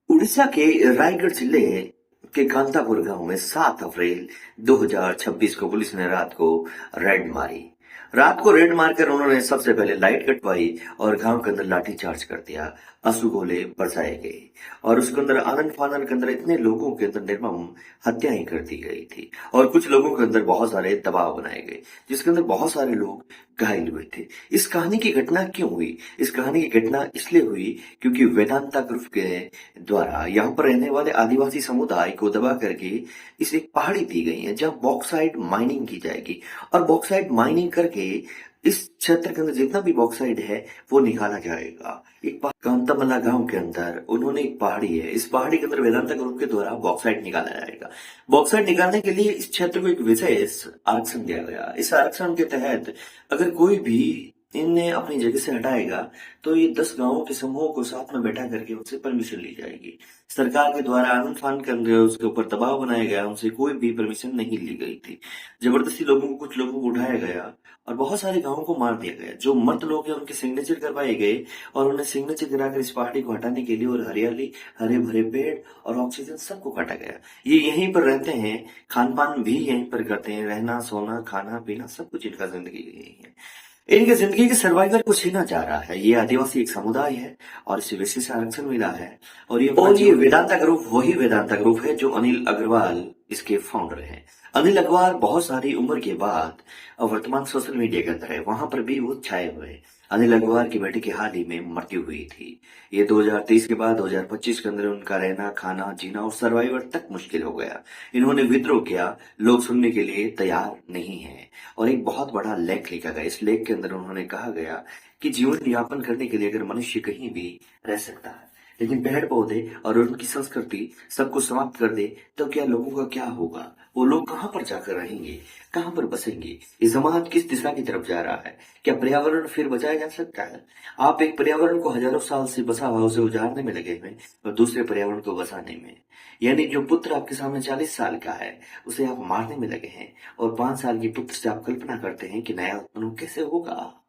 उड़ीसा के रायगढ़ जिले के कांतापुर गांव में 7 अप्रैल 2026 को पुलिस ने रात को रेड मारी। रात को रेड मारकर उन्होंने सबसे पहले लाइट कटवाई और गांव के अंदर लाठीचार्ज कर दिया। आंसू गोले बरसाए गए और उसके अंदर आनंद फानन के अंदर इतने लोगों के अंदर निर्मम हत्याएं कर दी गई थी और कुछ लोगों के अंदर बहुत सारे दबाव बनाए गए, जिसके अंदर बहुत सारे लोग घायल हुए थे। इस कहानी की घटना क्यों हुई? इस कहानी की घटना इसलिए हुई क्योंकि वेदांता ग्रुप के द्वारा यहाँ पर रहने वाले आदिवासी समुदाय को दबा करके इसे एक पहाड़ी दी गई है जहाँ बॉक्साइट माइनिंग की जाएगी और बॉक्साइट माइनिंग करके इस क्षेत्र के अंदर जितना भी बॉक्साइट है वो निकाला जाएगा। एक कांतामला गांव के अंदर उन्होंने एक पहाड़ी है, इस पहाड़ी के अंदर वेदांता ग्रुप के द्वारा बॉक्साइट निकाला जाएगा। बॉक्साइट निकालने के लिए इस क्षेत्र को एक विशेष आरक्षण दिया गया। इस आरक्षण के तहत अगर कोई भी इन्हें अपनी जगह से हटाएगा तो ये 10 गांवों के समूह को साथ में बैठा करके उनसे परमिशन ली जाएगी। सरकार के द्वारा आनंद फान के अंदर उसके ऊपर दबाव बनाया गया, उनसे कोई भी परमिशन नहीं ली गई थी। जबरदस्ती कुछ लोगों को उठाया गया और बहुत सारे गांवों को मार दिया गया। जो मर्द लोग हैं उनके सिग्नेचर करवाए गए और उन्हें सिग्नेचर कराकर इस पहाड़ी को हटाने के लिए और हरियाली, हरे भरे पेड़ और ऑक्सीजन सबको काटा गया। ये यहीं पर रहते हैं, खान पान भी यहीं पर करते हैं, रहना सोना खाना पीना सब कुछ इनका जिंदगी यही है। इनकी जिंदगी के सर्वाइवल को छीना जा रहा है। ये आदिवासी एक समुदाय है और इसे विशेष आरक्षण मिला है और ये वेदांता ग्रुप वही वेदांता ग्रुप है जो अनिल अग्रवाल इसके फाउंडर हैं। अनिल अग्रवाल बहुत सारी उम्र के बाद वर्तमान सोशल मीडिया के अंदर है, वहां पर भी वो छाए हुए हैं। अनिल अग्रवाल की बेटी की हाल ही में मृत्यु हुई थी। ये 2023 के बाद 2025 के अंदर उनका रहना खाना जीना और सर्वाइवल तक मुश्किल हो गया। इन्होंने विद्रोह किया, लोग सुनने के लिए तैयार नहीं है और एक बहुत बड़ा लेख लिखा गया। इस लेख के अंदर उन्होंने कहा गया कि जीवन यापन करने के लिए अगर मनुष्य कहीं भी रह सकता है, लेकिन पेड़ पौधे और उनकी संस्कृति सबको समाप्त कर दे तो क्या लोगों का क्या होगा? वो लोग कहाँ पर जाकर रहेंगे, कहाँ पर बसेंगे? ये समाज किस दिशा की तरफ जा रहा है? क्या पर्यावरण फिर बचाया जा सकता है? आप एक पर्यावरण को हजारों साल से बसा हुआ उसे उजाड़ने में लगे हुए और दूसरे पर्यावरण को बसाने में, यानी जो पुत्र आपके सामने 40 साल का है उसे आप मारने में लगे हैं और 5 साल की पुत्र से आप कल्पना करते हैं कि नया उत्पन्न कैसे होगा।